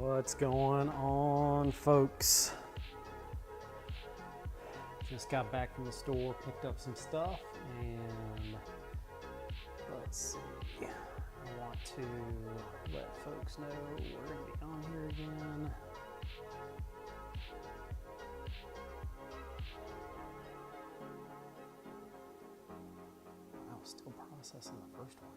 What's going on, folks? Just got back from the store, picked up some stuff, and let's see. I want to let folks know we're going to be on here again. I was still processing the first one.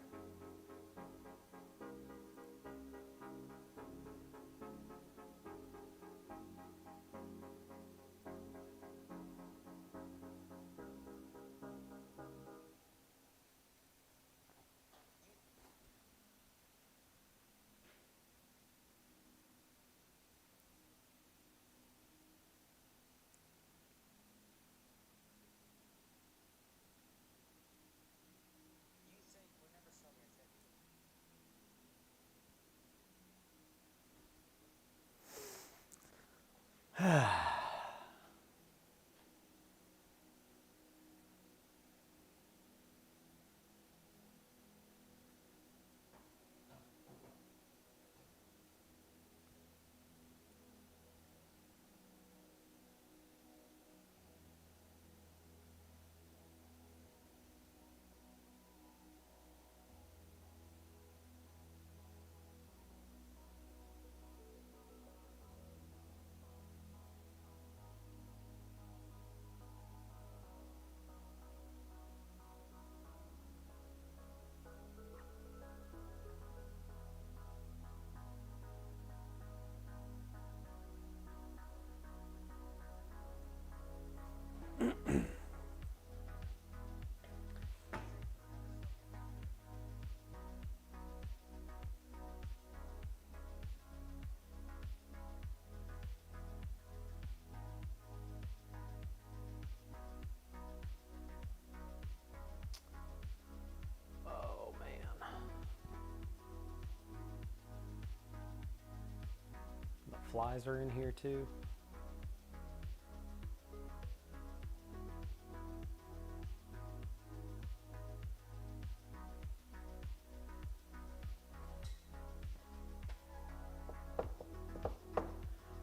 Flies are in here too.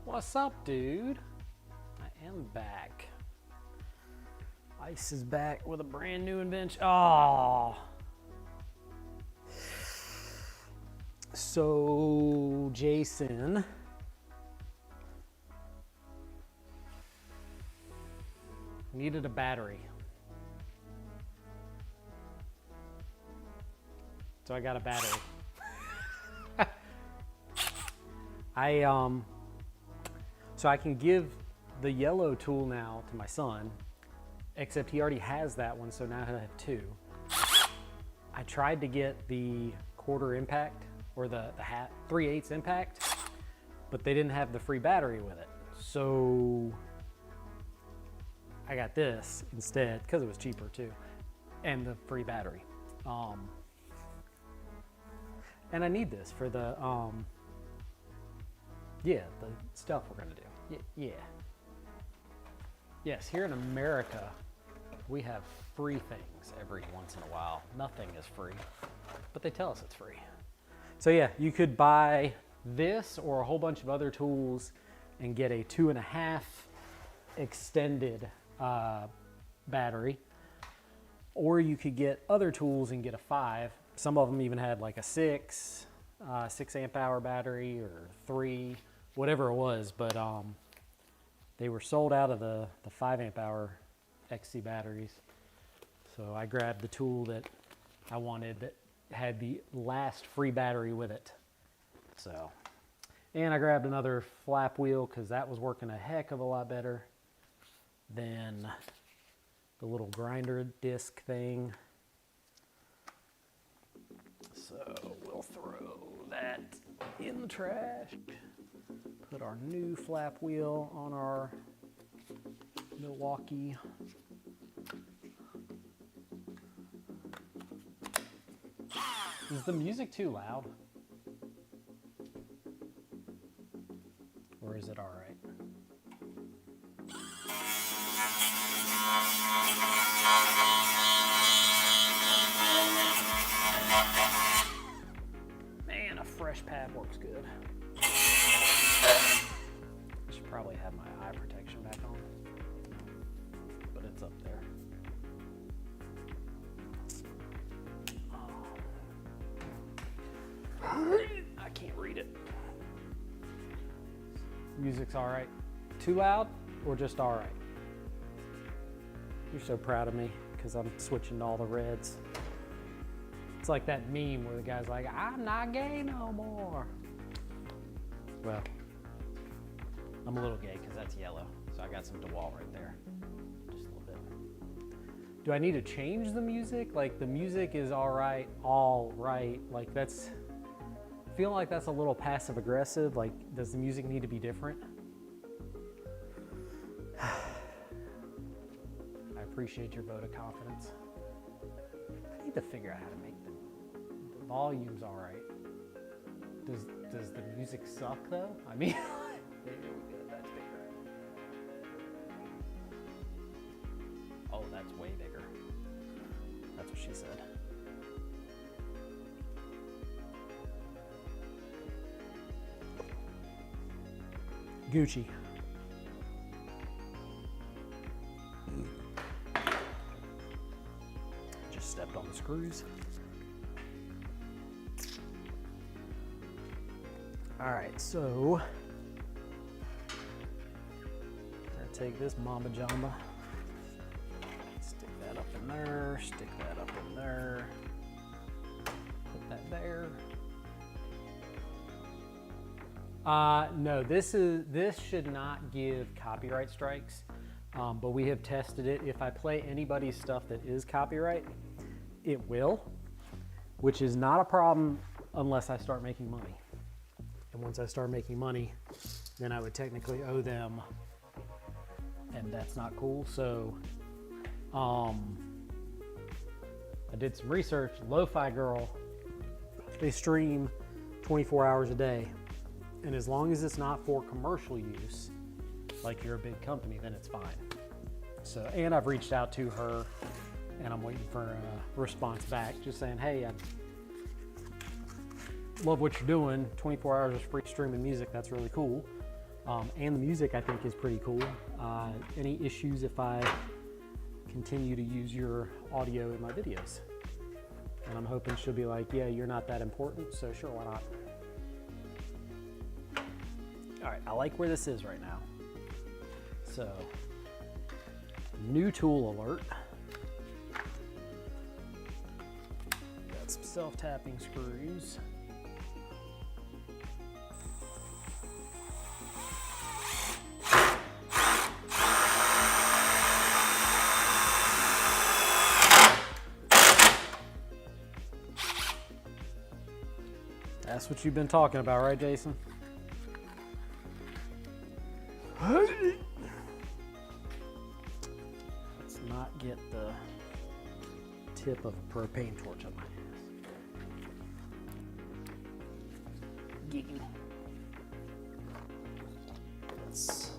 What's up, dude? I am back. Ice is back with a brand new invention. Oh. So, Jason needed a battery. So I got a battery. So I can give the yellow tool now to my son, except he already has that one, so now he'll have two. I tried to get the quarter impact or the 3/8 impact, but they didn't have the free battery with it. So I got this instead because it was cheaper too, and the free battery. And I need this for the the stuff we're gonna do. Yeah. Yes, here in America, we have free things every once in a while. Nothing is free, but they tell us it's free. So yeah, you could buy this or a whole bunch of other tools and get a 2.5 extended battery, or you could get other tools and get a 5. Some of them even had like a 6 amp hour battery or 3, whatever it was, but they were sold out of the 5 amp hour XC batteries. So I grabbed the tool that I wanted that had the last free battery with it. So, and I grabbed another flap wheel because that was working a heck of a lot better than the little grinder disc thing. So we'll throw that in the trash. Put our new flap wheel on our Milwaukee. Is the music too loud? Or is it all right? Man, a fresh pad works good. music's all right? Too loud or just all right? You're so proud of me because I'm switching to all the reds. It's like that meme where the guy's like, I'm not gay no more. Well, I'm a little gay because that's yellow. So I got some DeWalt right there. Just a little bit. Do I need to change the music? Like the music is all right. Like that's, I feel like that's a little passive aggressive. Like, does the music need to be different? I appreciate your vote of confidence. I need to figure out how to make the volumes all right. Does the music suck though? I mean, there we go, that's bigger. Oh, that's way bigger. That's what she said. Gucci. Just stepped on the screws. All right, so I'm gonna take this Mamba Jamba, stick that up in there, stick that up in there, put that there. No, this should not give copyright strikes, but we have tested it. If I play anybody's stuff that is copyright, it will, which is not a problem unless I start making money. And once I start making money, then I would technically owe them, and that's not cool. So I did some research. Lo-Fi Girl, they stream 24 hours a day. And as long as it's not for commercial use, like you're a big company, then it's fine. So, and I've reached out to her and I'm waiting for a response back, just saying, hey, I love what you're doing. 24 hours of free streaming music, that's really cool. And the music I think is pretty cool. Any issues if I continue to use your audio in my videos? And I'm hoping she'll be like, yeah, you're not that important, so sure, why not? All right, I like where this is right now. So, new tool alert. Got some self-tapping screws. That's what you've been talking about, right, Jason? Let's not get the tip of a propane torch on my ass. Gigging. Let's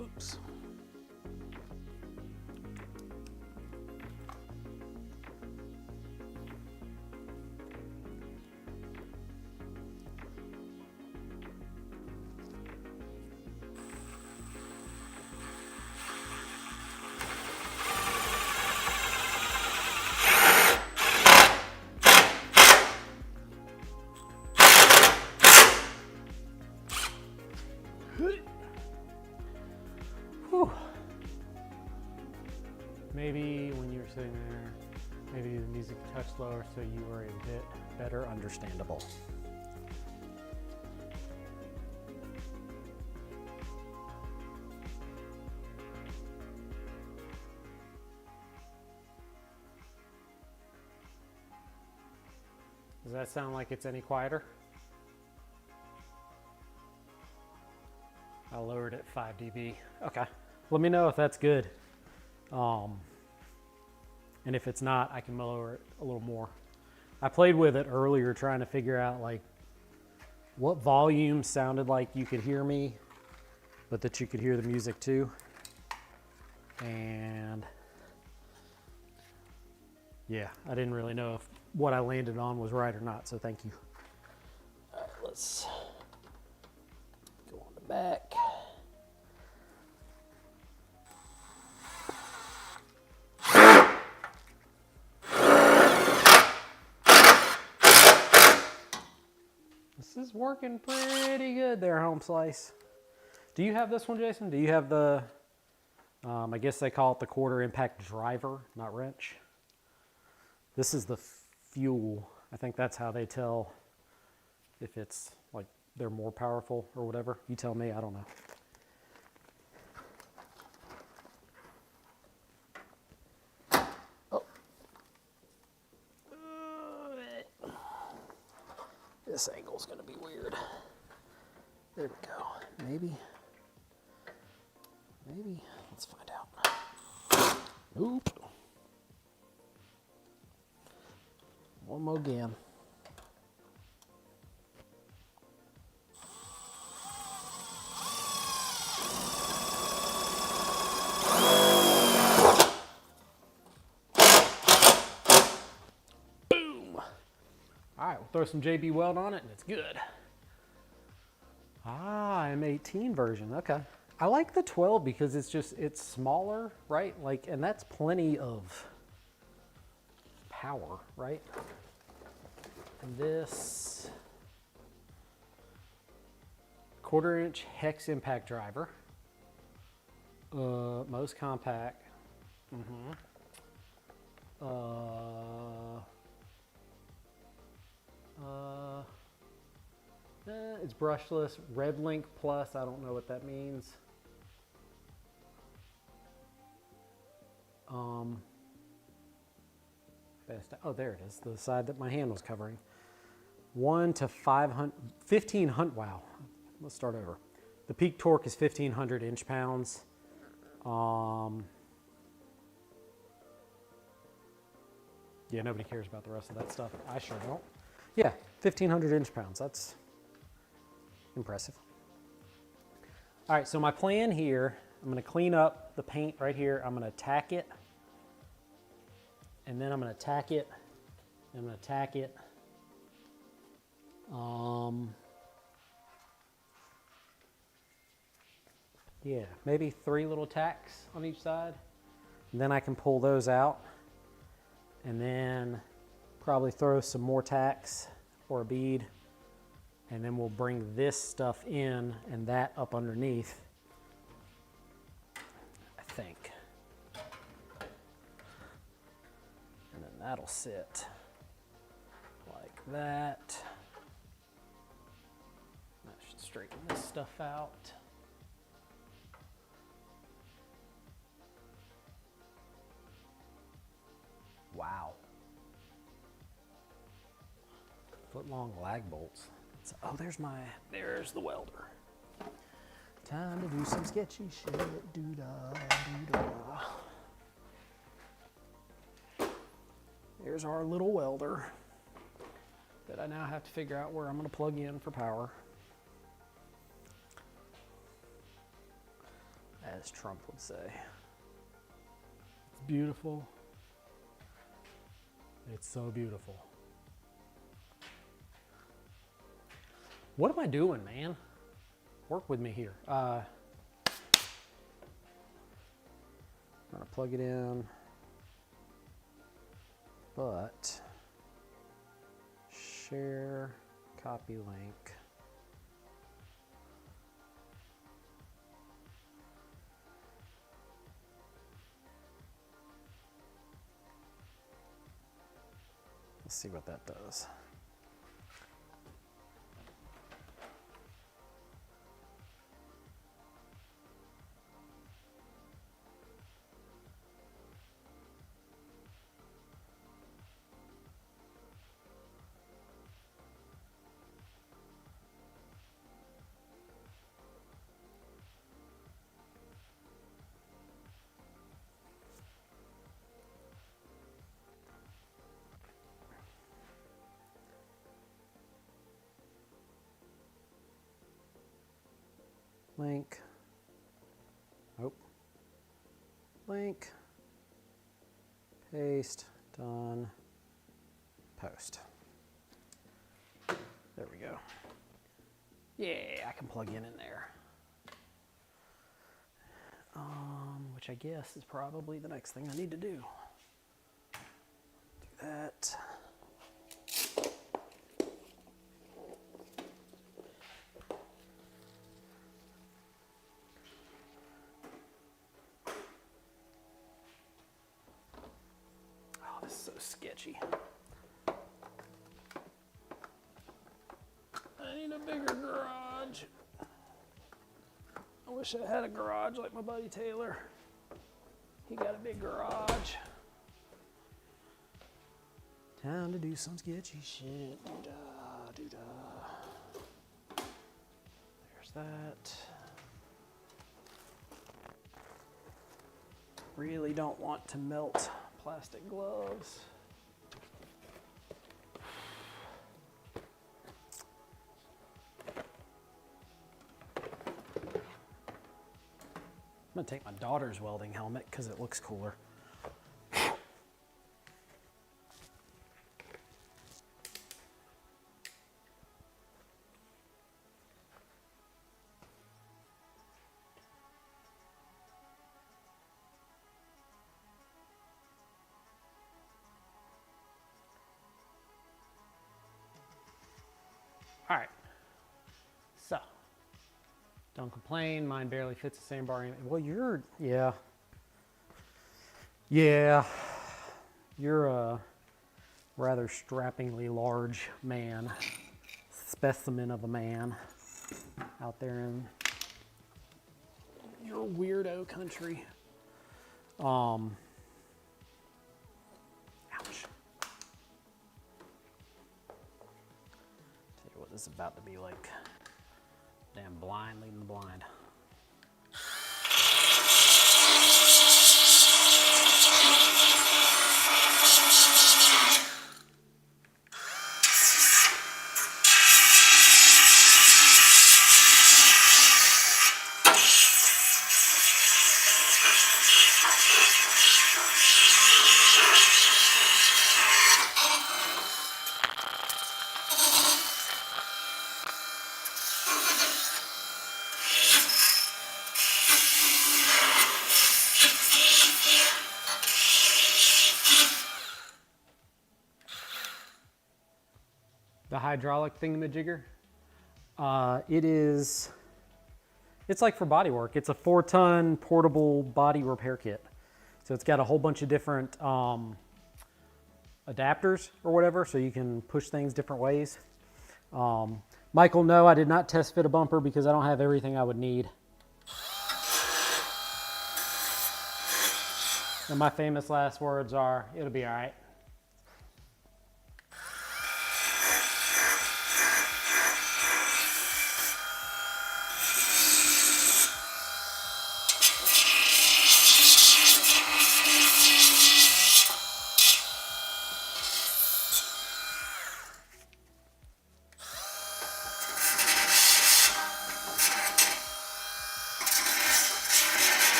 oops. Whew. Maybe when you were sitting there, maybe the music touched lower so you were a bit better understandable. Does that sound like it's any quieter? I lowered it 5 dB. Okay, let me know if that's good. And if it's not, I can lower it a little more. I played with it earlier trying to figure out like what volume sounded like you could hear me, but that you could hear the music too. And yeah, I didn't really know if what I landed on was right or not, so thank you. All right, let's go on the back. This is working pretty good there, Home Slice. Do you have this one, Jason? Do you have the, I guess they call it the quarter impact driver, not wrench? This is the fuel. I think that's how they tell if it's like they're more powerful or whatever. You tell me, I don't know. Oh. This angle's gonna be weird. There we go. Maybe. Let's find out. Oop. One more again. Boom. All right, we'll throw some JB Weld on it and it's good. Ah, M18 version, okay. I like the 12 because it's smaller, right? Like, and that's plenty of power, right? And this 1/4-inch hex impact driver, most compact. It's brushless, Red Link Plus. I don't know what that means. Oh, there it is, the side that my hand was covering. 1 to 500, 1500, wow. Let's start over. The peak torque is 1500 inch-pounds. Yeah, nobody cares about the rest of that stuff. I sure don't. Yeah, 1500 inch-pounds, that's impressive. All right, so my plan here, I'm gonna clean up the paint right here. I'm gonna tack it, and then I'm gonna tack it, and I'm gonna tack it. Yeah, maybe 3 little tacks on each side. And then I can pull those out, and then probably throw some more tacks or a bead, and then we'll bring this stuff in and that up underneath, I think. And then that'll sit like that. That should straighten this stuff out. Wow. 1-foot-long lag bolts. So, oh, there's the welder. Time to do some sketchy shit. Doo-dah, doo-dah. There's our little welder that I now have to figure out where I'm going to plug in for power. As Trump would say. It's beautiful. It's so beautiful. What am I doing, man? Work with me here. I'm gonna plug it in, but share, copy link. Let's see what that does. Link. Oh. Link. Paste. Done. Post. There we go. Yeah, I can plug in there. Which I guess is probably the next thing I need to do. Do that. sketchy. I need a bigger garage. I wish I had a garage like my buddy Taylor. He got a big garage. Time to do some sketchy shit. Doo-dah, doo-dah. There's that. Really don't want to melt plastic gloves. I'm gonna take my daughter's welding helmet because it looks cooler. All right, so don't complain. Mine barely fits the sandbar. Well, you're a rather strappingly large man, specimen of a man out there in your weirdo country. Ouch. This is about to be like damn blind leading the blind. The hydraulic thingamajigger. It's like for body work. It's a 4-ton portable body repair kit. So it's got a whole bunch of different adapters or whatever, so you can push things different ways. Michael, no, I did not test fit a bumper because I don't have everything I would need. And my famous last words are, it'll be all right.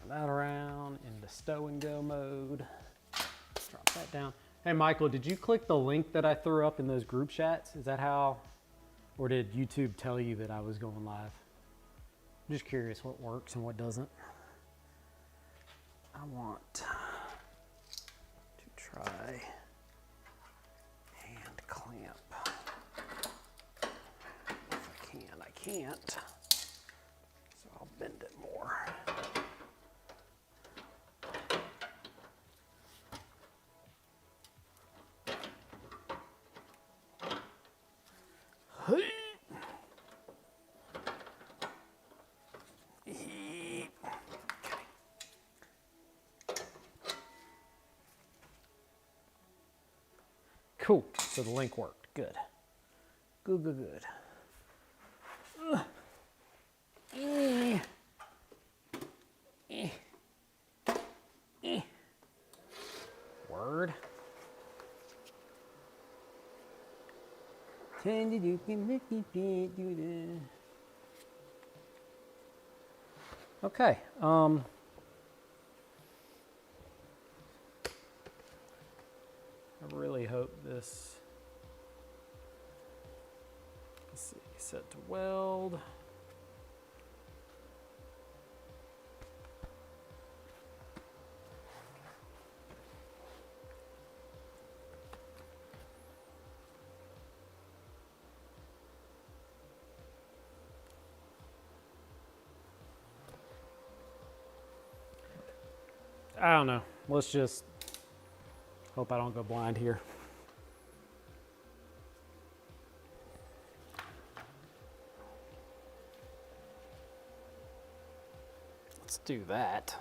That around into stow and go mode. Drop that down. Hey Michael, did you click the link that I threw up in those group chats? Is that how, or did YouTube tell you that I was going live? I'm just curious what works and what doesn't. I want to try hand clamp. If I can, I can't. So I'll bend it more. Cool, so the link worked, good. Good, good, good. Word. Okay, I really hope this, let's see, set to weld. I don't know. Let's just hope I don't go blind here. Let's do that.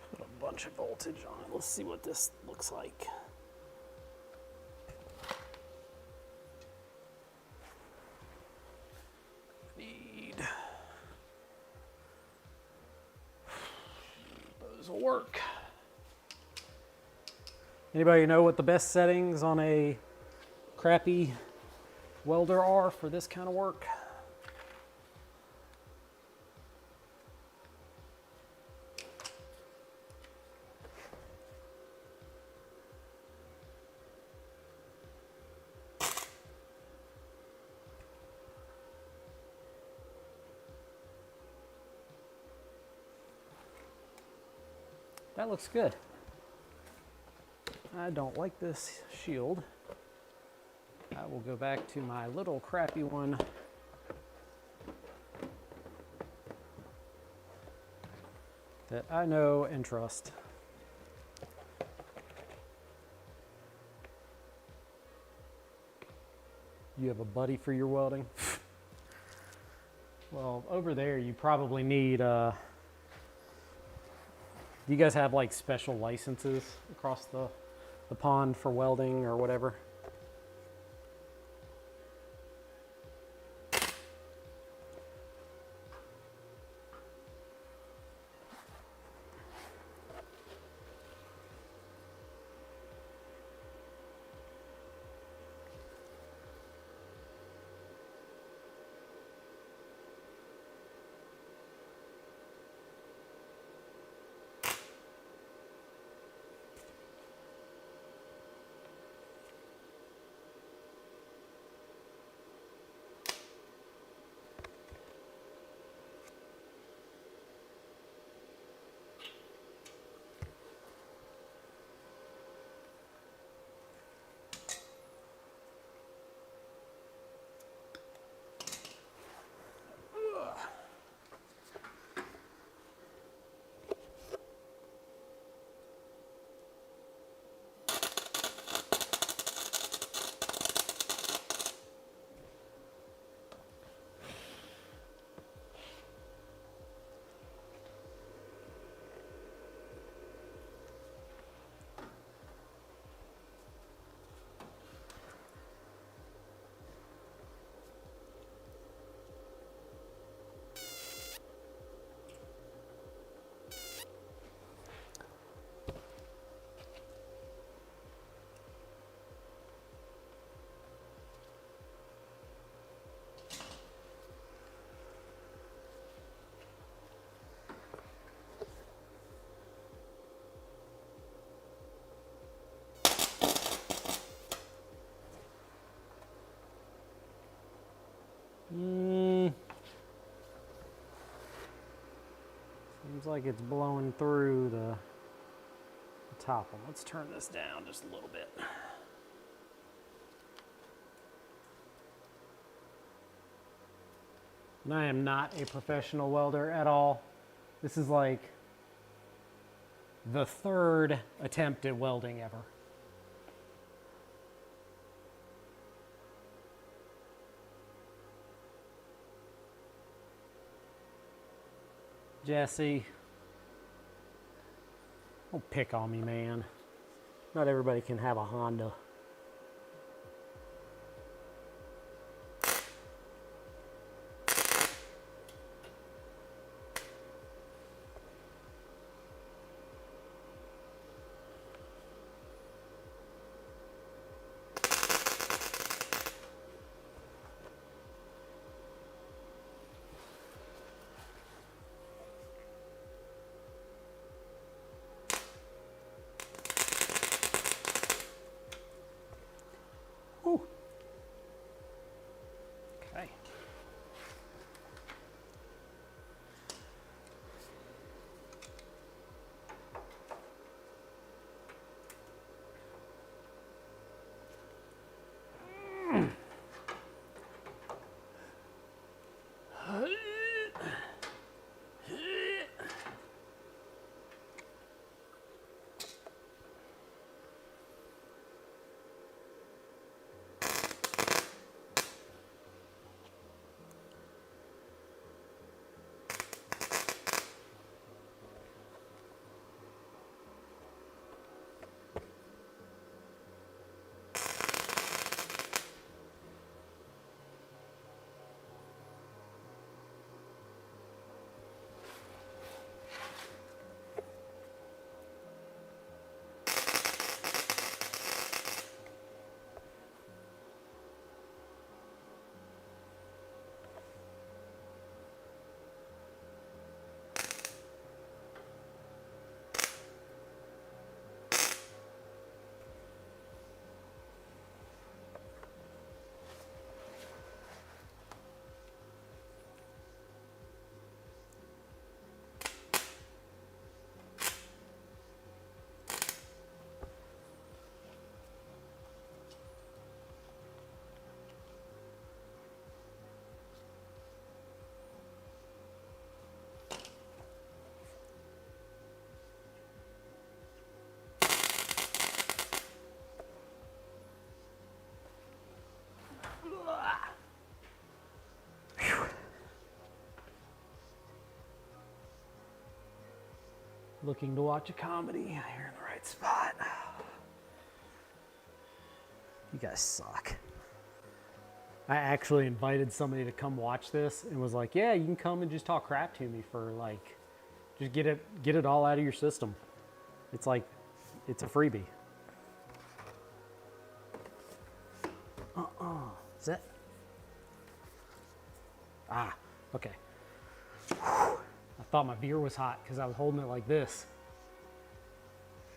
Put a bunch of voltage on it. Let's see what this looks like. Those will work. Anybody know what the best settings on a crappy welder are for this kind of work? That looks good. I don't like this shield. I will go back to my little crappy one. That I know and trust. You have a buddy for your welding? Well, over there you probably need, do you guys have like special licenses across the pond for welding or whatever? Seems like it's blowing through the top one. Let's turn this down just a little bit. And I am not a professional welder at all. This is like the third attempt at welding ever. Jesse, don't pick on me, man. Not everybody can have a Honda. Whew. Okay. Looking to watch a comedy, you're in the right spot. You guys suck. I actually invited somebody to come watch this and was like, yeah, you can come and just talk crap to me for like, just get it all out of your system. It's like, it's a freebie. Is that? Ah, okay. I thought my beer was hot because I was holding it like this.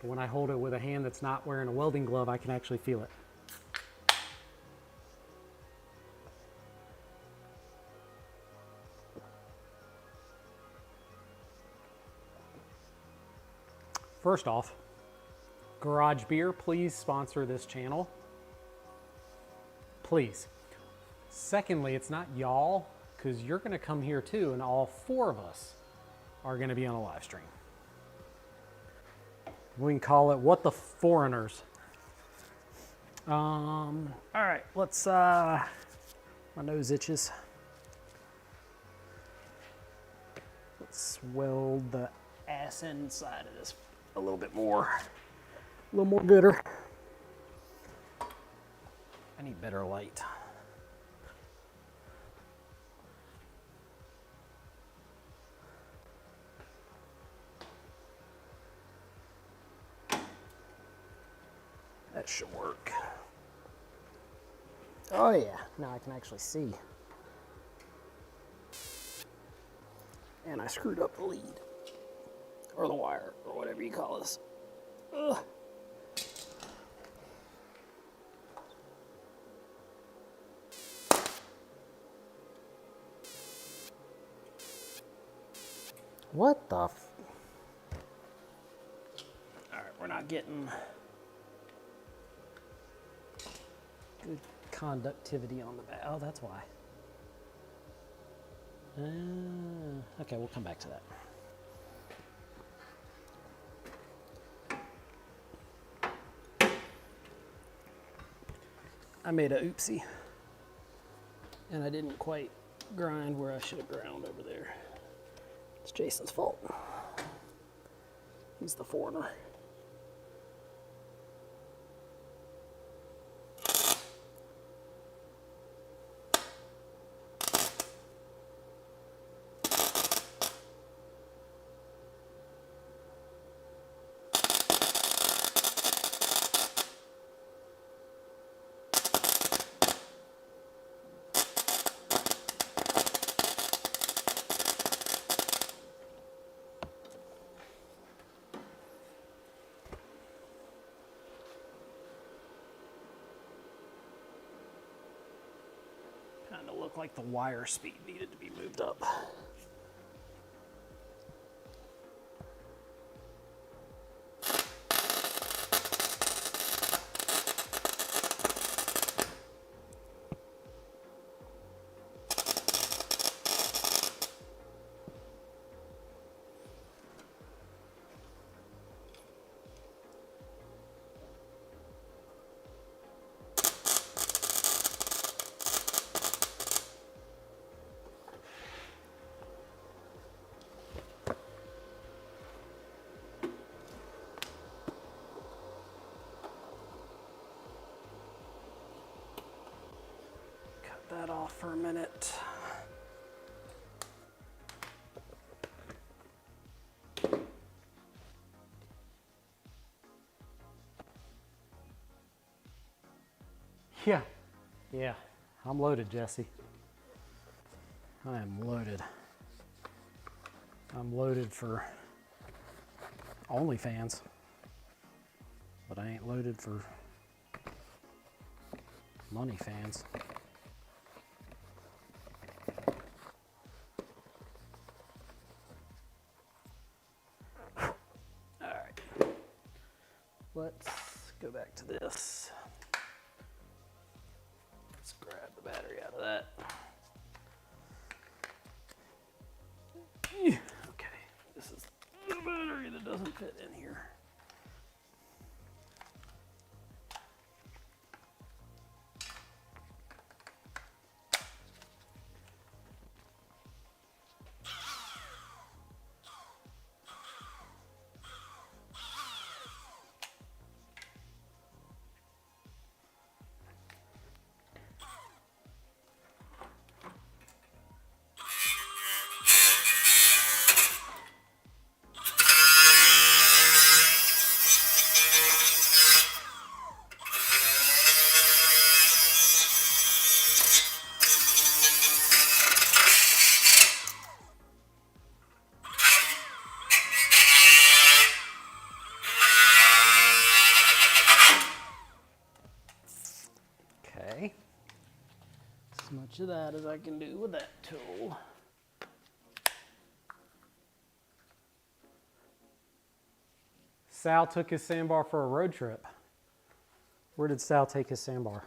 But when I hold it with a hand that's not wearing a welding glove, I can actually feel it. First off, Garage Beer, please sponsor this channel. Please. Secondly, it's not y'all, because you're going to come here too, and all four of us are going to be on a live stream. We can call it What the Foreigners. All right, let's, my nose itches. Let's weld the ass end side of this a little bit more. A little more gooder. I need better light. That should work. Oh yeah, now I can actually see. And I screwed up the lead. Or the wire, or whatever you call this. Ugh. What the f... Alright, we're not getting good conductivity on the back. Oh, that's why. Okay, we'll come back to that. I made a oopsie, and I didn't quite grind where I should have ground over there. It's Jason's fault. He's the foreigner. Kind of looked like the wire speed needed to be moved up. That off for a minute. Yeah, I'm loaded, Jesse. I am loaded. I'm loaded for OnlyFans, but I ain't loaded for money fans. Let's go back to this. Let's grab the battery out of that. Okay, this is the battery that doesn't fit in here. As much of that as I can do with that tool. Sal took his sandbar for a road trip. Where did Sal take his sandbar?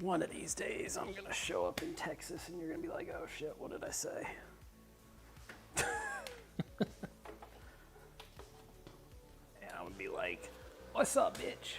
One of these days, I'm gonna show up in Texas and you're gonna be like, oh shit, what did I say? And I'm gonna be like, what's up, bitch?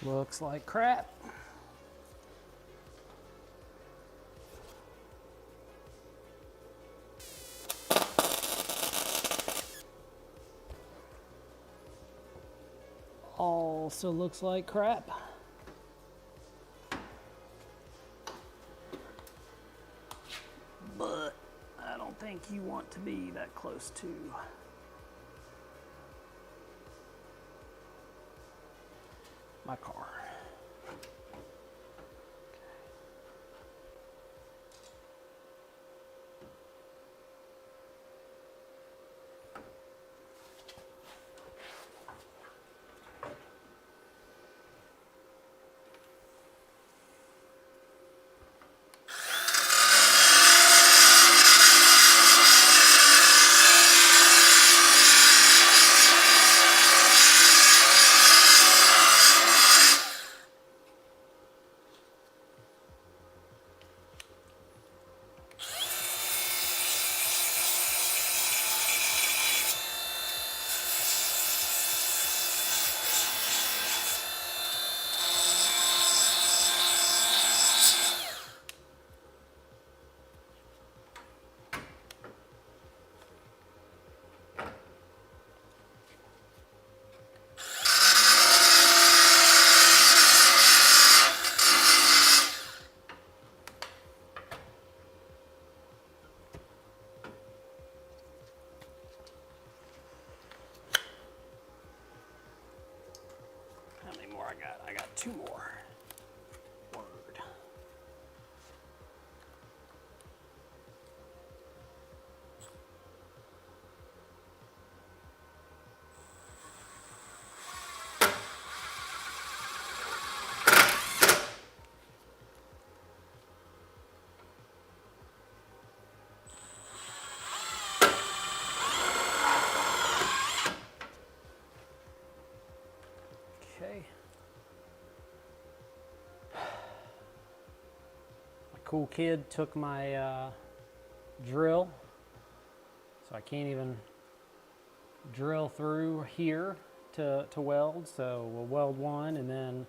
Looks like crap. Also looks like crap. But I don't think you want to be that close to my car. How many more I got? I got 2 more. Word. Okay. My cool kid took my drill, so I can't even drill through here to weld. So we'll weld one and then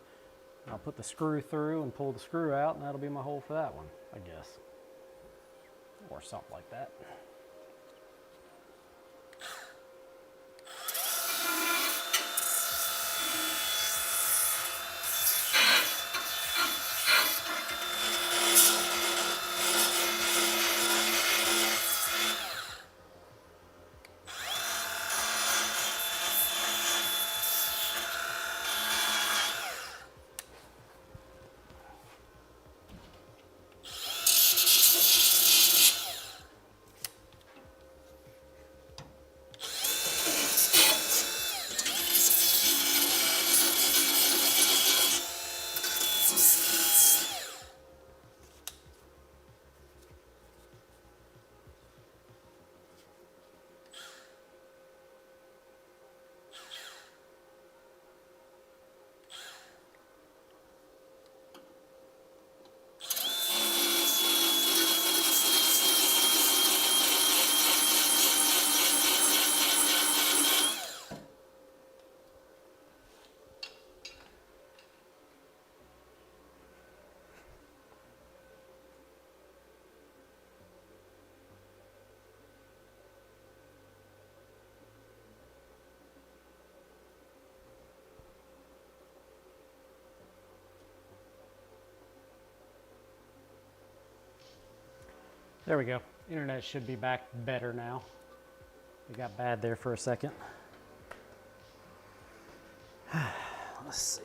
I'll put the screw through and pull the screw out, and that'll be my hole for that one, I guess. Or something like that. There we go. Internet should be back better now. It got bad there for a second. Let's see.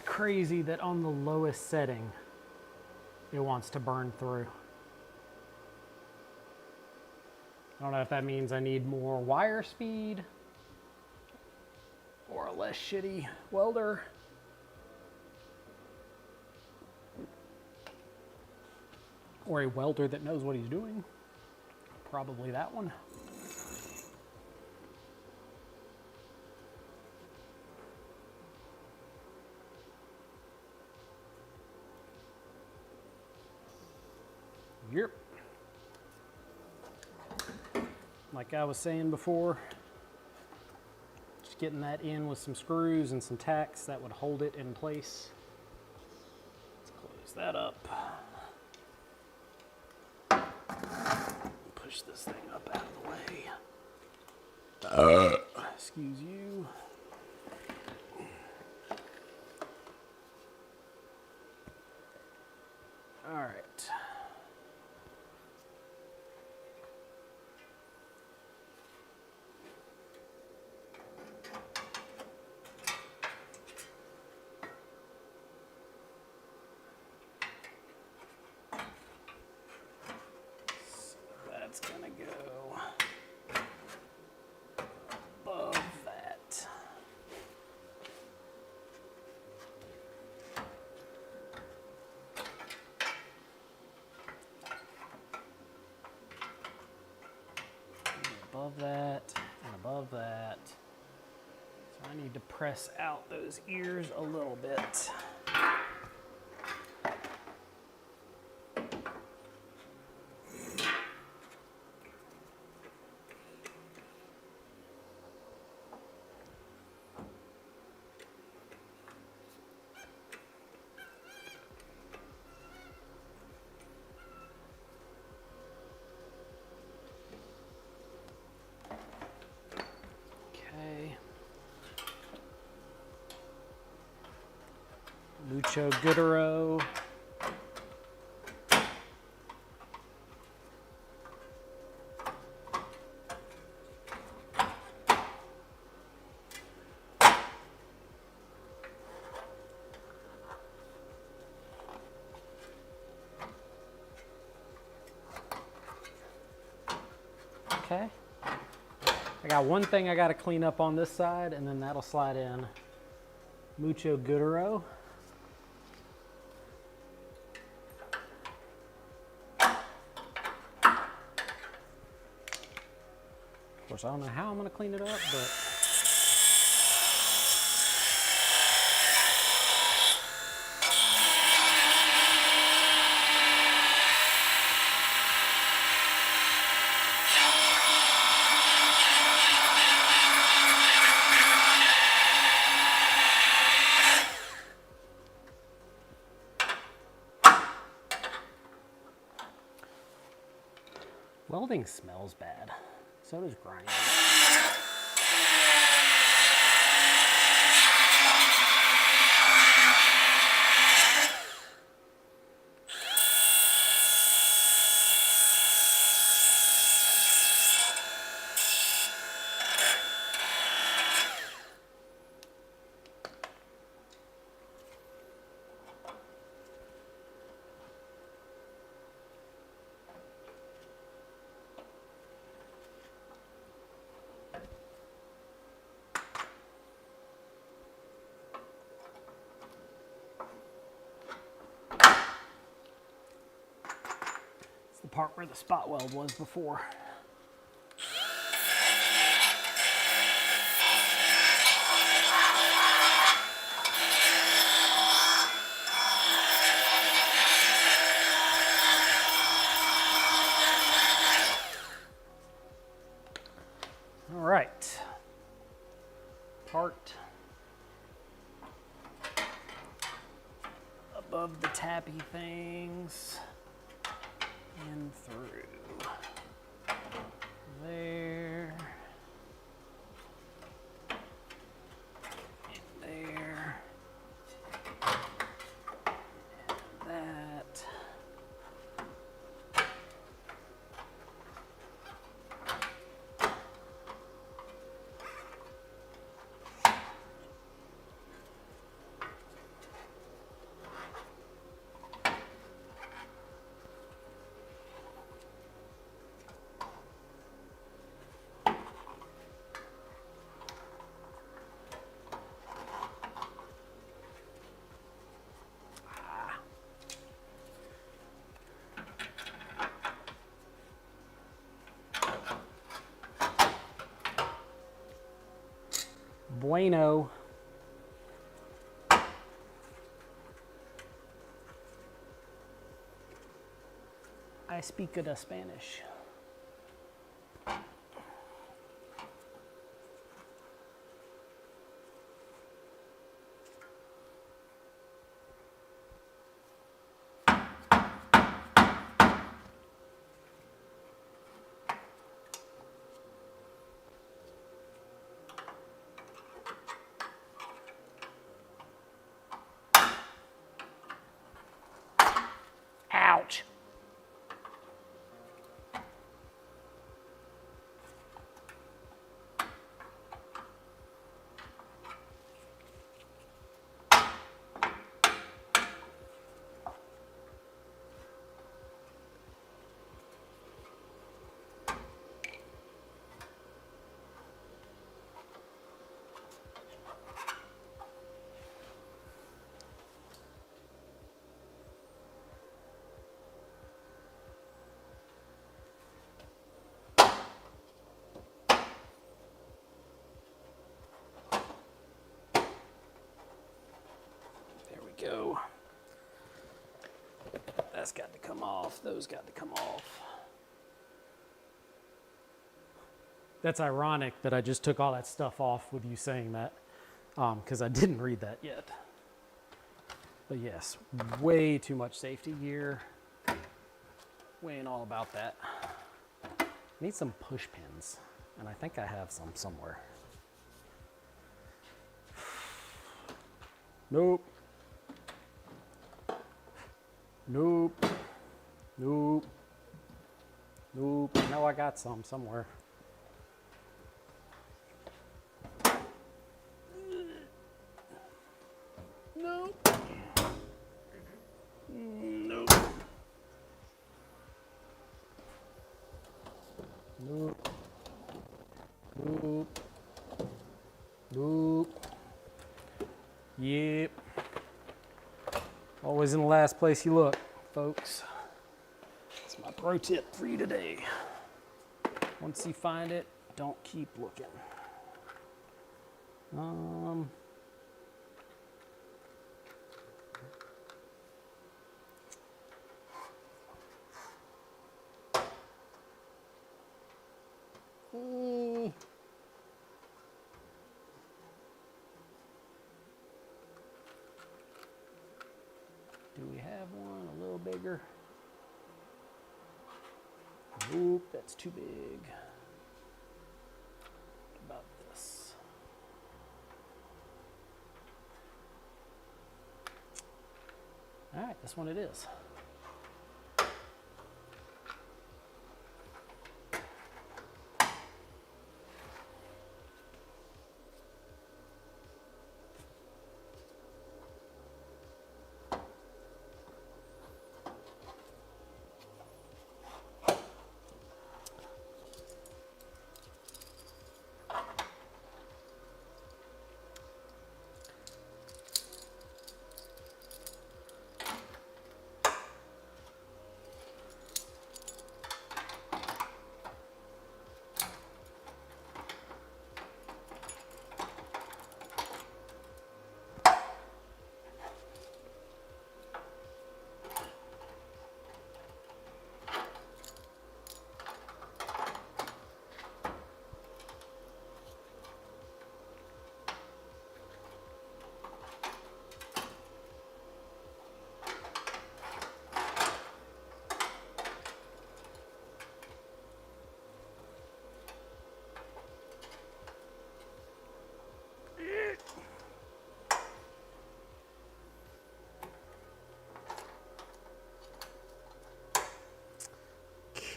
Crazy that on the lowest setting it wants to burn through. I don't know if that means I need more wire speed or a less shitty welder. Or a welder that knows what he's doing. Probably that one. Yep. Like I was saying before, just getting that in with some screws and some tacks that would hold it in place. Let's close that up. Push this thing up out of the way. Excuse you. All right. That's gonna go above that. Above that and above that. So I need to press out those ears a little bit. Mucho Goodero. Okay. I got one thing I got to clean up on this side, and then that'll slide in. Mucho Goodero. Of course, I don't know how I'm going to clean it up, but welding smells bad. So does grinding. part where the spot weld was before. All right, part above the tappy things and through there and there and that. Bueno. I speak the Spanish. Ouch. Go. That's got to come off. Those got to come off. That's ironic that I just took all that stuff off with you saying that, because I didn't read that yet. But yes, way too much safety gear. We ain't all about that. Need some push pins, and I think I have some somewhere. Nope. Nope. Nope. Nope. I know I got some somewhere. Nope. Nope. Nope. Nope. Nope. Yep. Always in the last place you look, folks. That's my pro tip for you today. Once you find it, don't keep looking. Do we have one a little bigger? Nope, that's too big. What about this? All right, this one it is.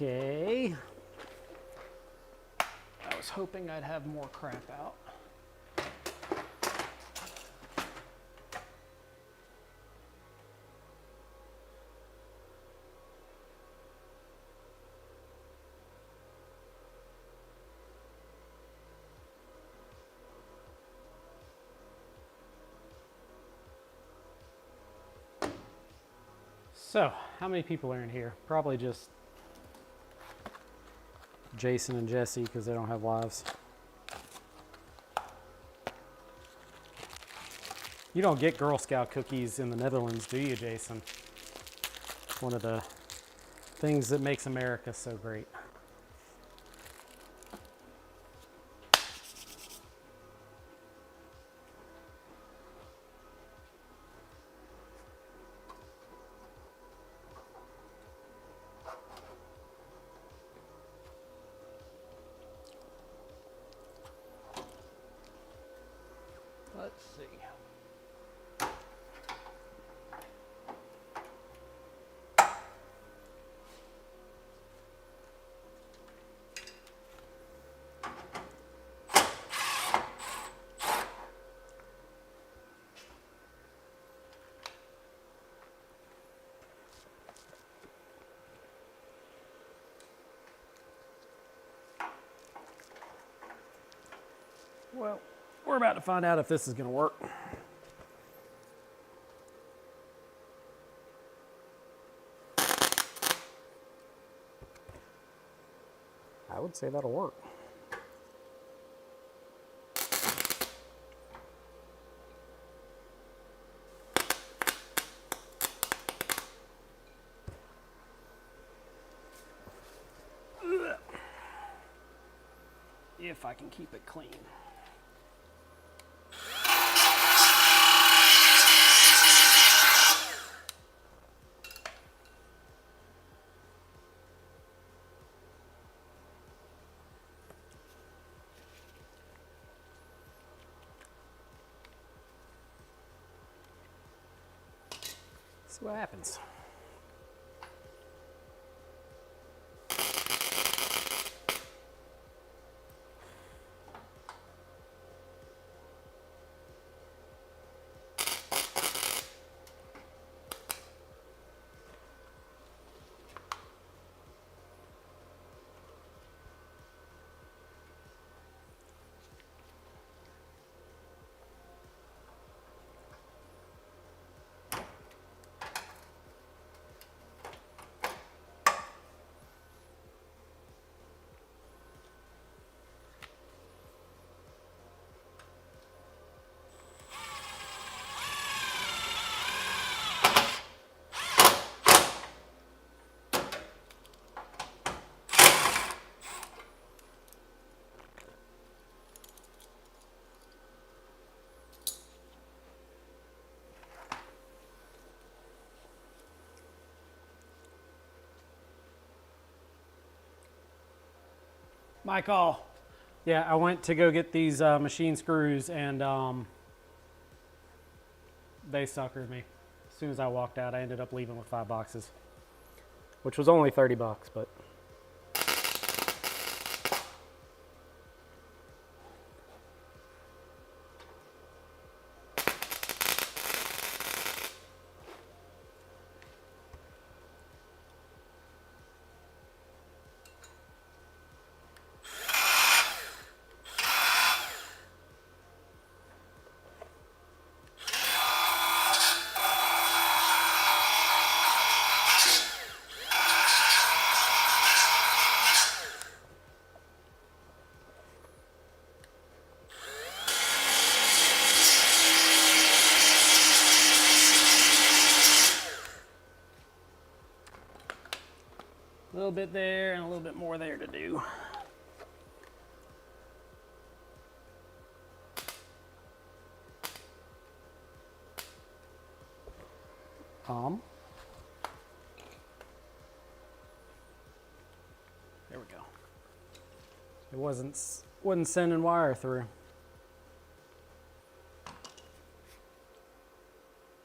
Okay. I was hoping I'd have more crap out. So, how many people are in here? Probably just Jason and Jesse because they don't have wives. You don't get Girl Scout cookies in the Netherlands, do you, Jason? One of the things that makes America so great. Let's see. Well, we're about to find out if this is going to work. I would say that'll work. If I can keep it clean. See what happens. My call. Yeah, I went to go get these machine screws and they suckered me. As soon as I walked out, I ended up leaving with 5 boxes, which was only 30 bucks, but. A little bit there and a little bit more there to do. There we go. It wasn't sending wire through.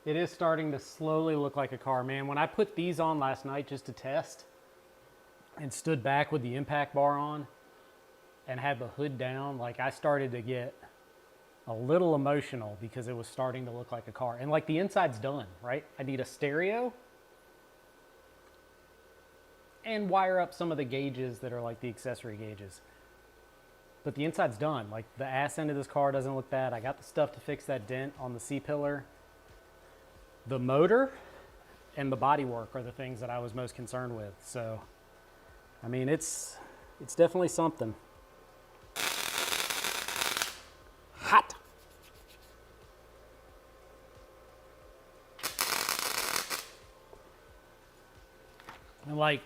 It is starting to slowly look like a car, man. When I put these on last night just to test, and stood back with the impact bar on and had the hood down, like I started to get a little emotional because it was starting to look like a car. And like the inside's done, right? I need a stereo and wire up some of the gauges that are like the accessory gauges. But the inside's done. Like the ass end of this car doesn't look bad. I got the stuff to fix that dent on the C-pillar. The motor and the bodywork are the things that I was most concerned with. So, I mean, it's definitely something. Hot. And like,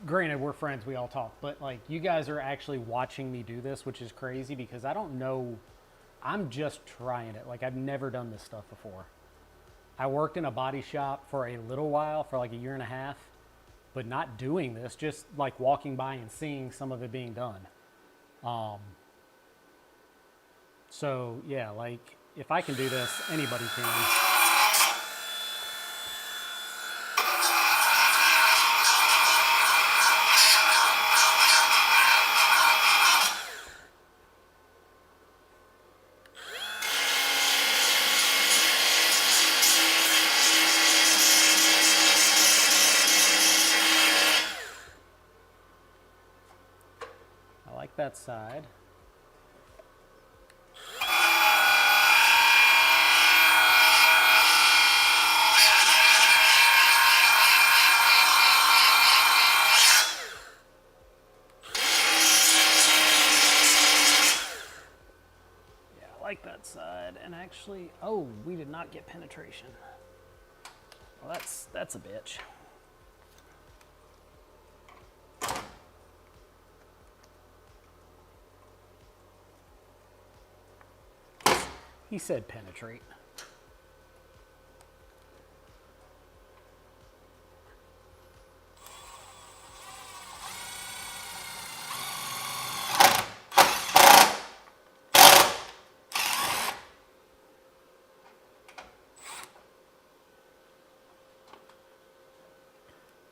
granted, we're friends, we all talk, but like you guys are actually watching me do this, which is crazy because I don't know, I'm just trying it. Like I've never done this stuff before. I worked in a body shop for a little while, for like a year and a half, but not doing this, just like walking by and seeing some of it being done. So yeah, like if I can do this, anybody can. I like that side. That side. And actually, oh, we did not get penetration. Well, that's a bitch. He said penetrate.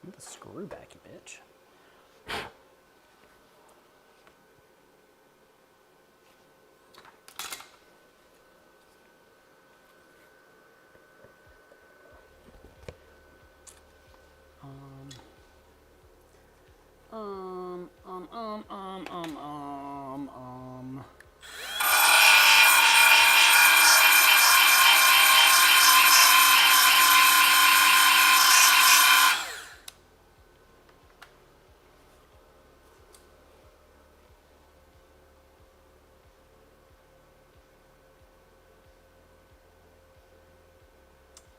The screw back, you bitch.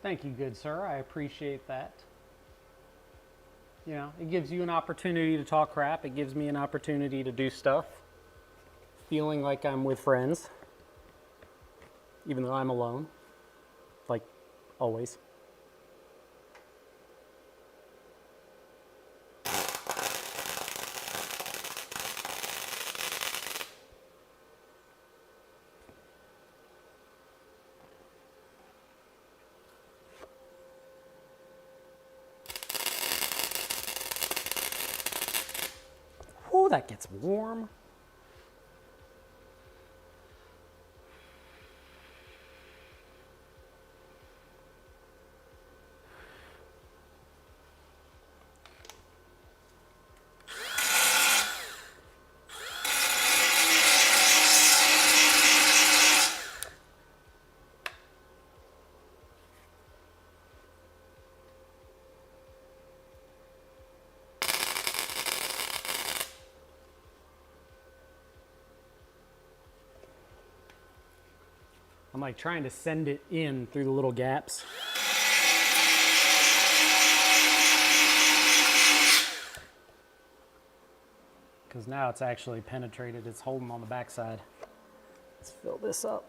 Thank you, good sir. I appreciate that. You know, it gives you an opportunity to talk crap. It gives me an opportunity to do stuff. Feeling like I'm with friends. Even though I'm alone. Like, always. Oh, that gets warm. I'm like trying to send it in through the little gaps. Because now it's actually penetrated, it's holding on the backside. Let's fill this up.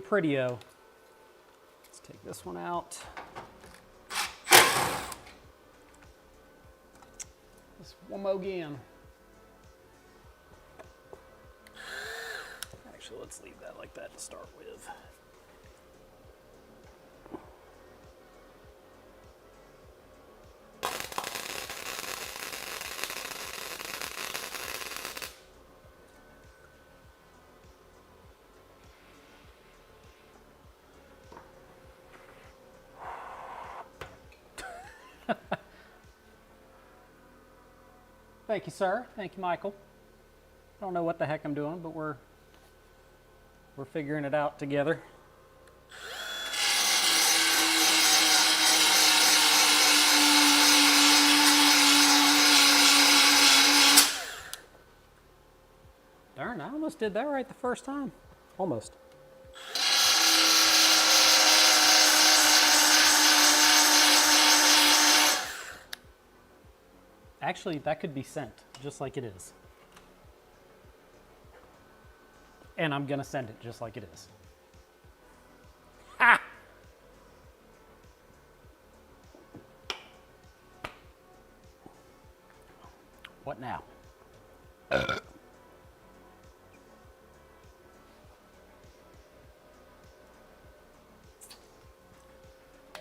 pretty-o. Let's take this one out. Let's one more again. Actually, let's leave that like that to start with. Thank you, sir. Thank you, Michael. I don't know what the heck I'm doing, but we're figuring it out together. Darn, I almost did that right the first time. Almost. Actually, that could be sent, just like it is. And I'm gonna send it just like it is. Ha! What now?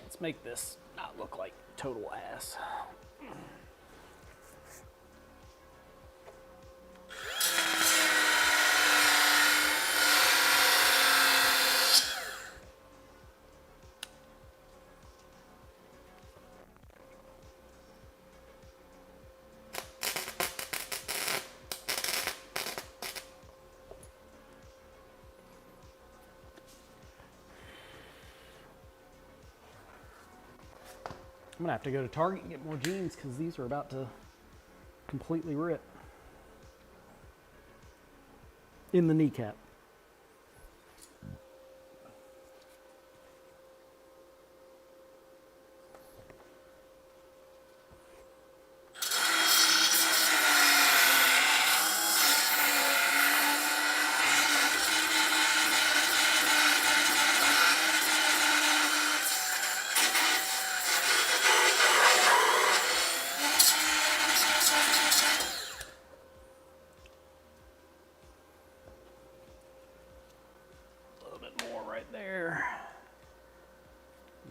Let's make this not look like total ass. I'm gonna have to go to Target and get more jeans because these are about to completely rip in the kneecap.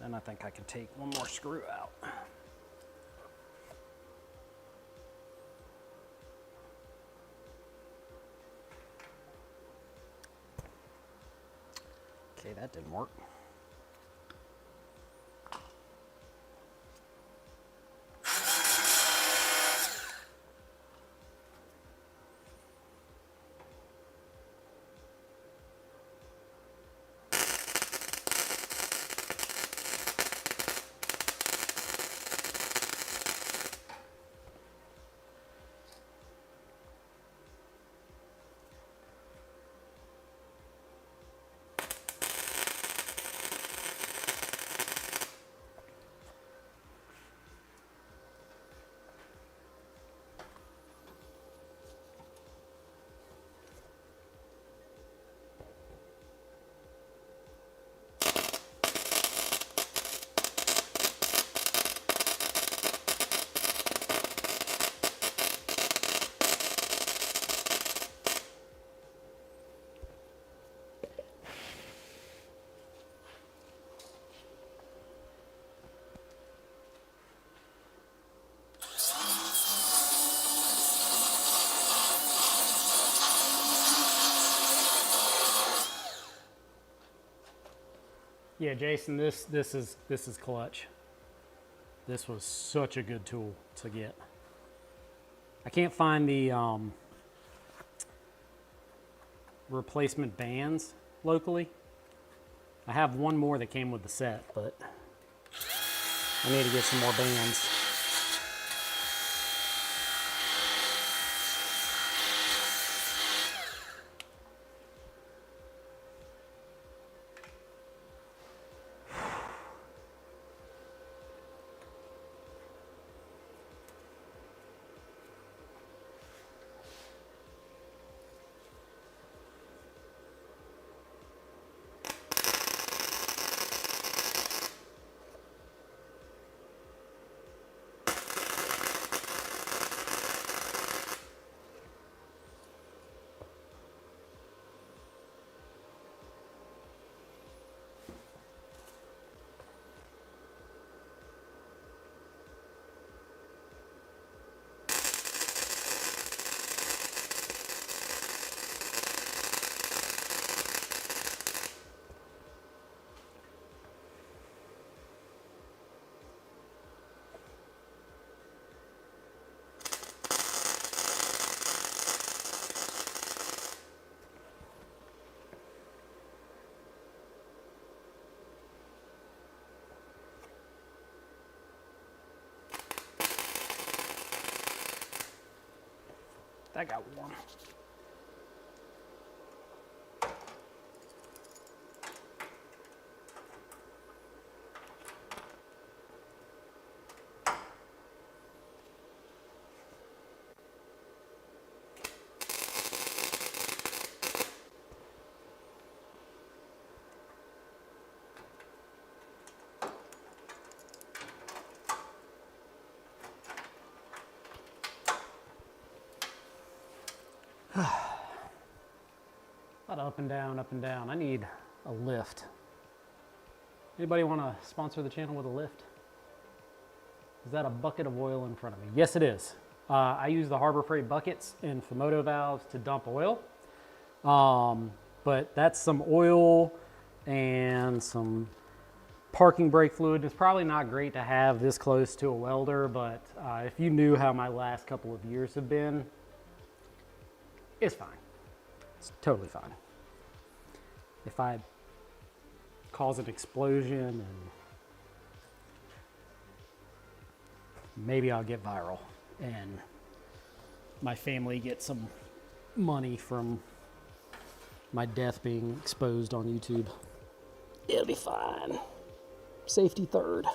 Then I think I can take one more screw out. Okay, that didn't work. Yeah, Jason, this is clutch. This was such a good tool to get. I can't find the replacement bands locally. I have one more that came with the set, but I need to get some more bands. I got warm. A lot of up and down, up and down. I need a lift. Anybody want to sponsor the channel with a lift? Is that a bucket of oil in front of me? Yes, it is. I use the Harbor Freight buckets and Fumoto valves to dump oil. But that's some oil and some parking brake fluid. It's probably not great to have this close to a welder, but if you knew how my last couple of years have been, it's fine. It's totally fine. If I cause an explosion, and maybe I'll get viral and my family gets some money from my death being exposed on YouTube. It'll be fine. Safety third.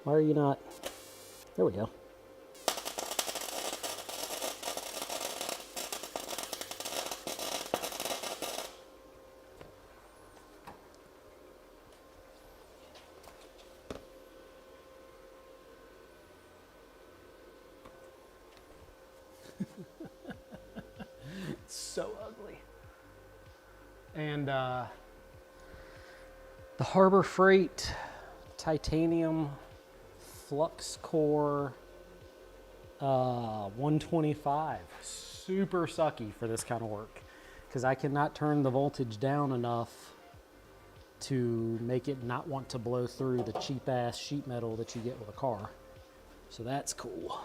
Why are you not? There we go. So ugly. And the Harbor Freight titanium flux core 125, super sucky for this kind of work because I cannot turn the voltage down enough to make it not want to blow through the cheap ass sheet metal that you get with a car. So that's cool.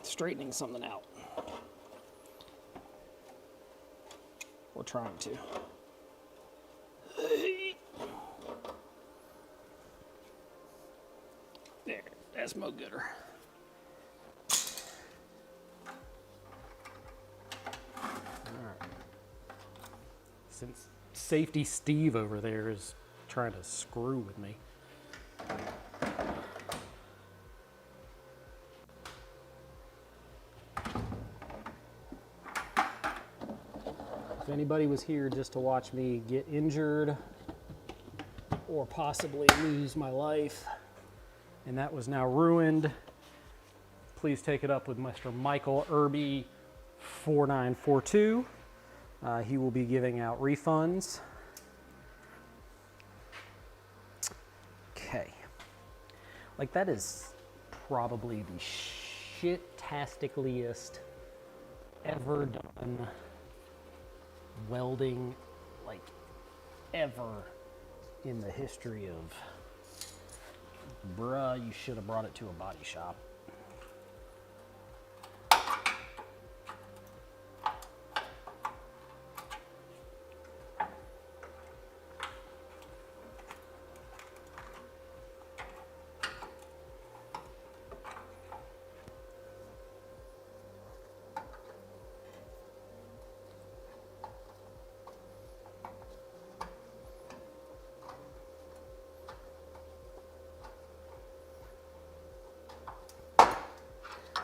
Straightening something out. We're trying to. There, that's mo gooder. Alright. Since Safety Steve over there is trying to screw with me. If anybody was here just to watch me get injured or possibly lose my life, and that was now ruined, please take it up with Mr. Michael Irby 4942. He will be giving out refunds. Okay. Like, that is probably the shit-tasticliest ever done welding, like, ever in the history of, bruh, you should have brought it to a body shop.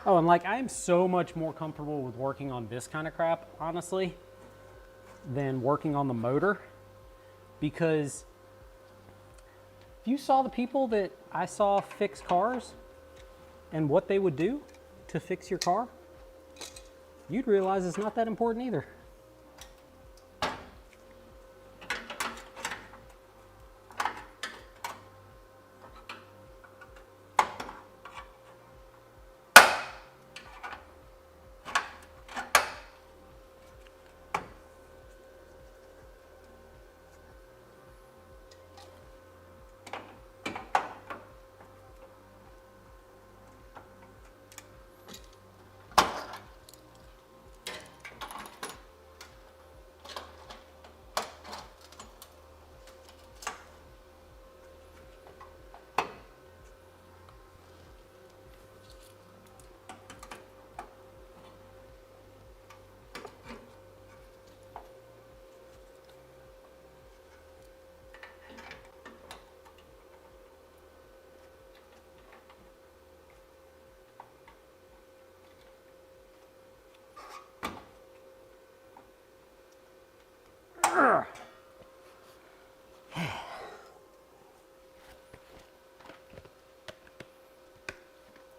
Oh, and like, I am so much more comfortable with working on this kind of crap, honestly, than working on the motor. Because if you saw the people that I saw fix cars and what they would do to fix your car, you'd realize it's not that important either.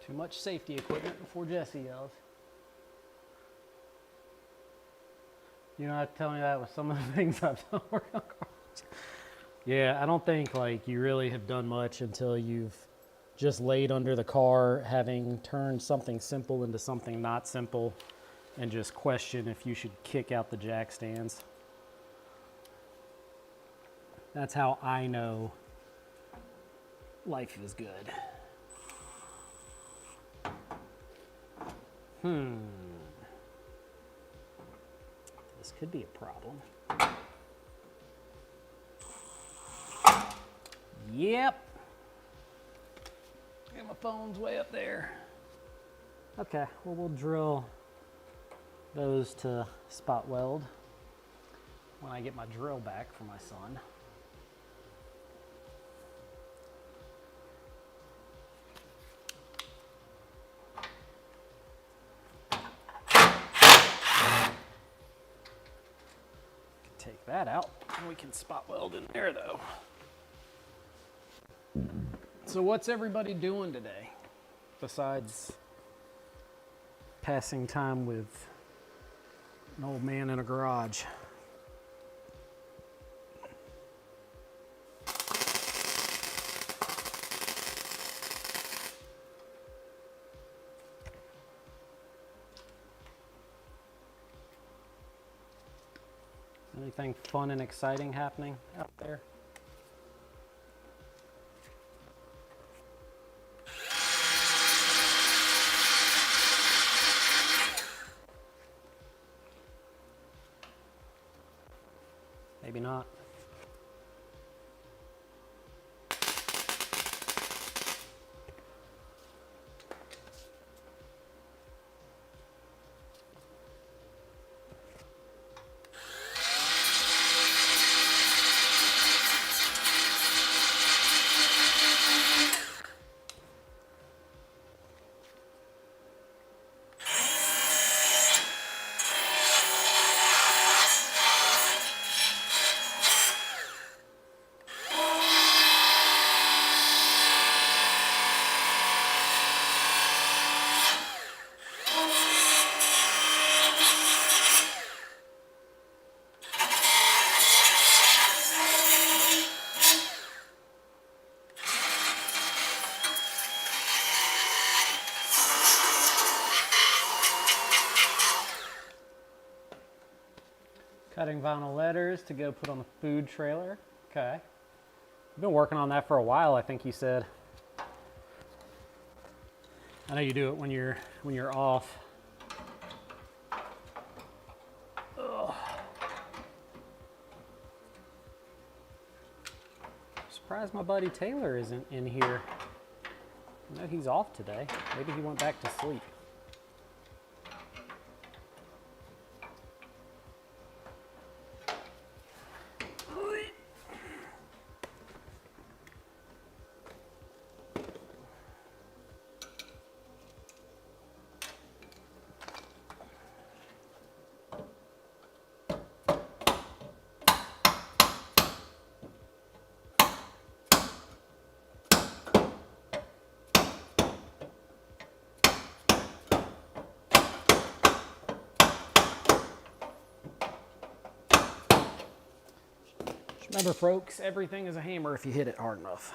Too much safety equipment before Jesse yells. You don't have to tell me that with some of the things I've done working on cars. Yeah, I don't think like you really have done much until you've just laid under the car, having turned something simple into something not simple, and just question if you should kick out the jack stands. That's how I know life is good. This could be a problem. Yep. And my phone's way up there. Okay, well, we'll drill those to spot weld when I get my drill back from my son. Take that out and we can spot weld in there though. So what's everybody doing today besides passing time with an old man in a garage? Anything fun and exciting happening out there? Maybe not. Cutting vinyl letters to go put on the food trailer. Okay. You've been working on that for a while, I think you said. I know you do it when you're off. Ugh. Surprised my buddy Taylor isn't in here. I know he's off today. Maybe he went back to sleep. Remember, folks, everything is a hammer if you hit it hard enough.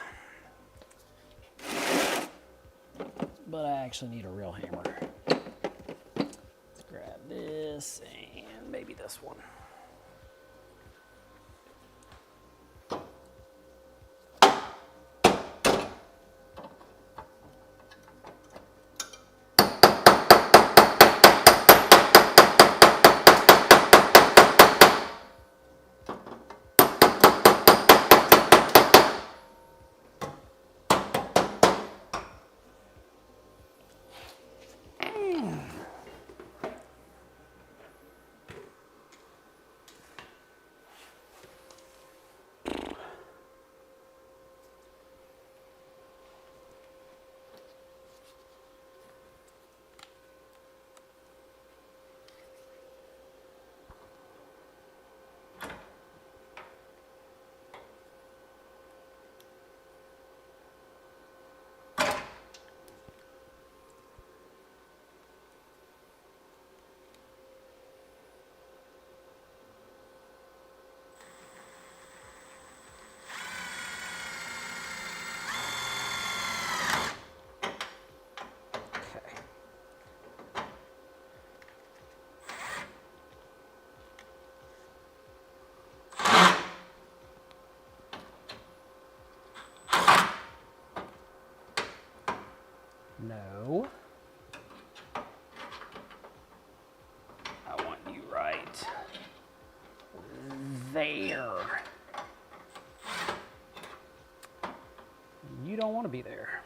But I actually need a real hammer. Let's grab this and maybe this one. No. I want you right there. You don't want to be there.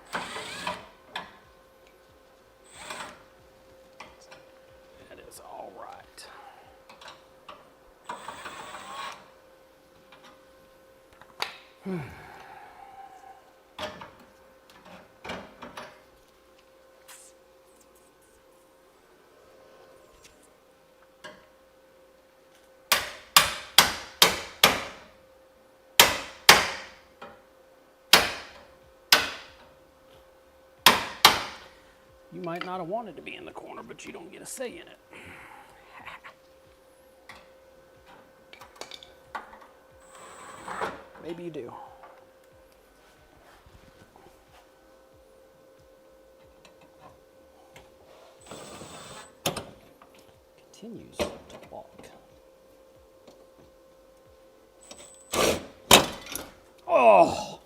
That is all right. You might not have wanted to be in the corner, but you don't get a say in it. Maybe you do. Continues to walk. Oh!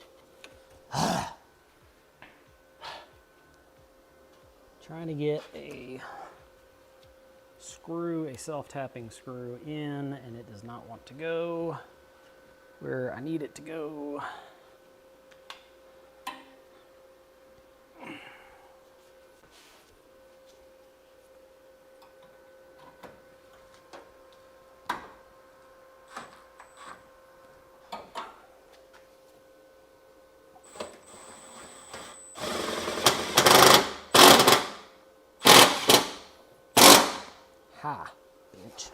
Trying to get a screw, a self-tapping screw in, and it does not want to go where I need it to go. Ha, bitch.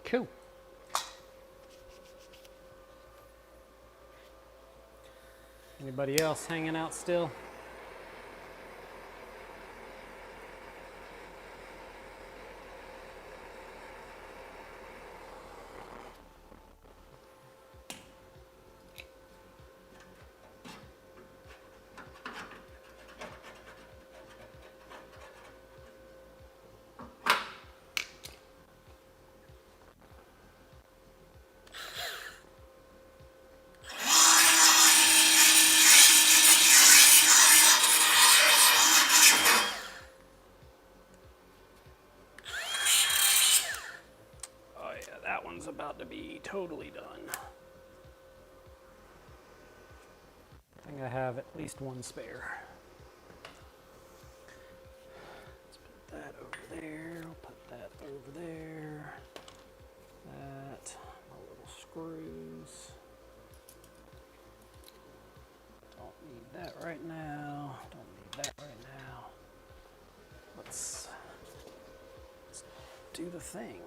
Cool. Anybody else hanging out still? That one's about to be totally done. I think I have at least one spare. Let's put that over there. I'll put that over there. That, my little screws. Don't need that right now. Don't need that right now. Let's do the thing.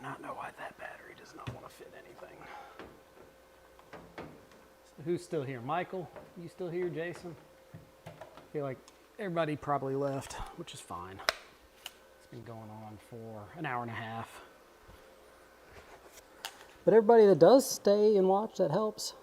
not know why that battery does not want to fit anything. So who's still here? Michael, you still here? Jason? I feel like everybody probably left, which is fine. It's been going on for an hour and a half. But everybody that does stay and watch, that helps.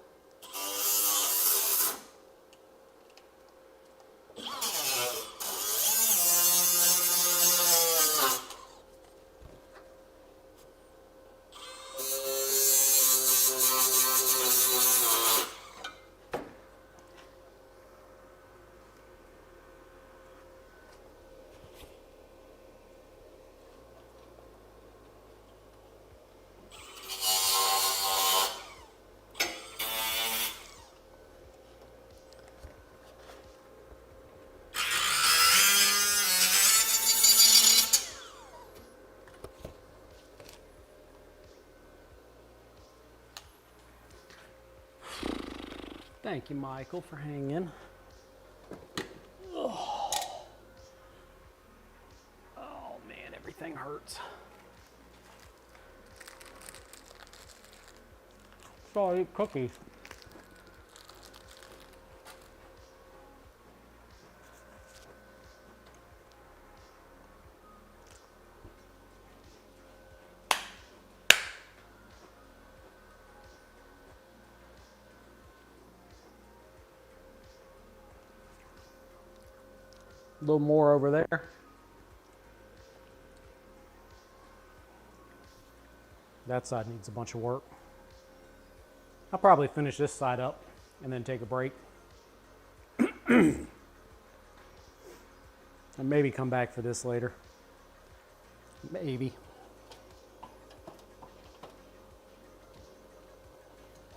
Thank you, Michael, for hanging. Oh, man, everything hurts. So I eat cookies. A little more over there. That side needs a bunch of work. I'll probably finish this side up and then take a break. And maybe come back for this later. Maybe.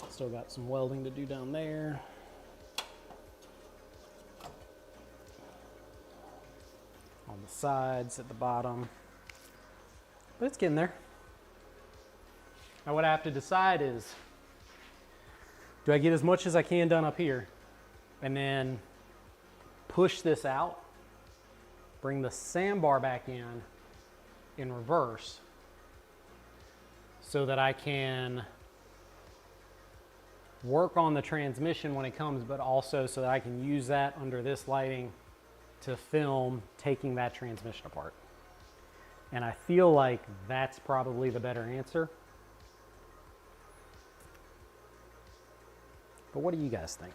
Still got some welding to do down there. On the sides, at the bottom. But it's getting there. Now what I have to decide is, do I get as much as I can done up here and then push this out, bring the sandbar back in reverse so that I can work on the transmission when it comes, but also so that I can use that under this lighting to film taking that transmission apart. And I feel like that's probably the better answer. But what do you guys think?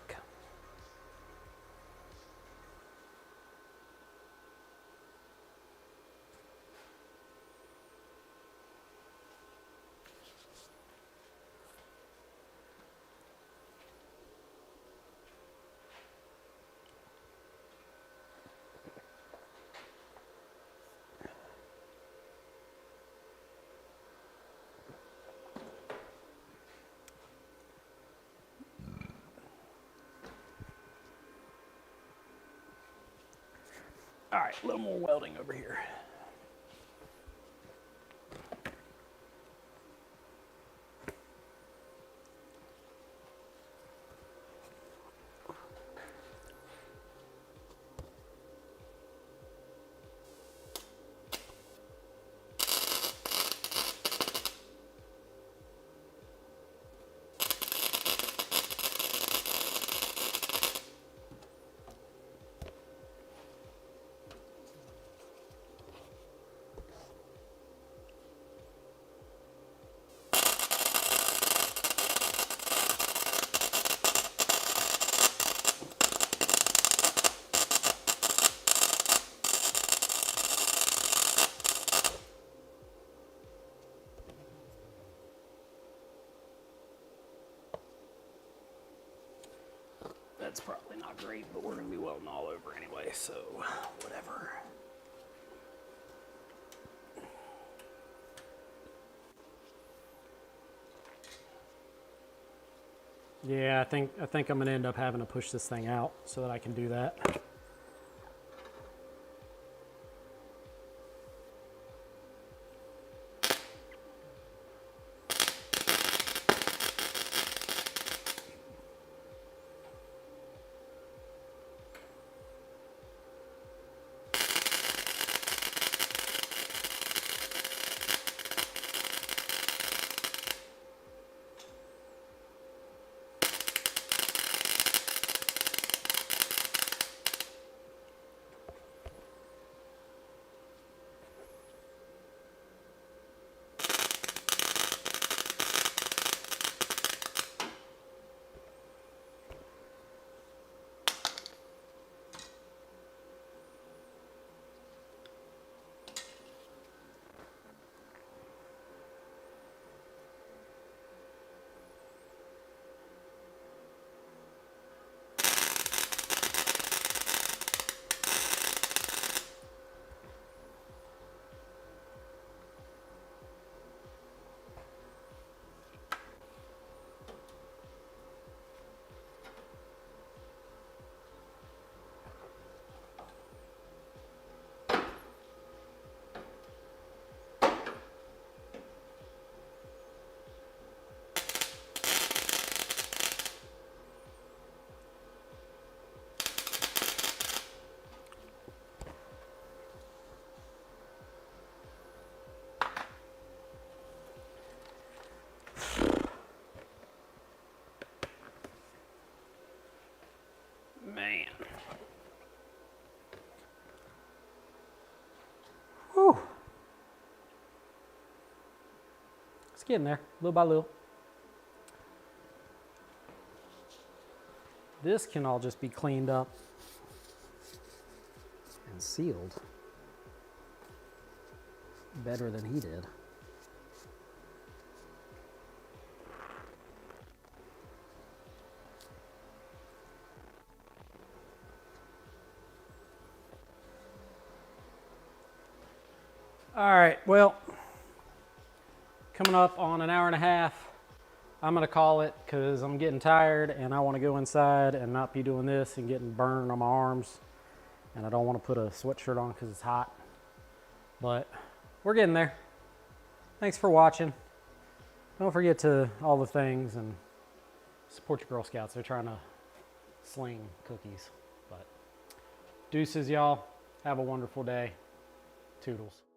All right, a little more welding over here. That's probably not great, but we're gonna be welding all over anyway, so whatever. Yeah, I think I'm gonna end up having to push this thing out so that I can do that. It's getting there, little by little. This can all just be cleaned up and sealed better than he did. All right, well, coming up on an hour and a half, I'm gonna call it because I'm getting tired and I want to go inside and not be doing this and getting burned on my arms. And I don't want to put a sweatshirt on because it's hot. But we're getting there. Thanks for watching. Don't forget to all the things and support your Girl Scouts. They're trying to sling cookies. But deuces, y'all. Have a wonderful day. Toodles.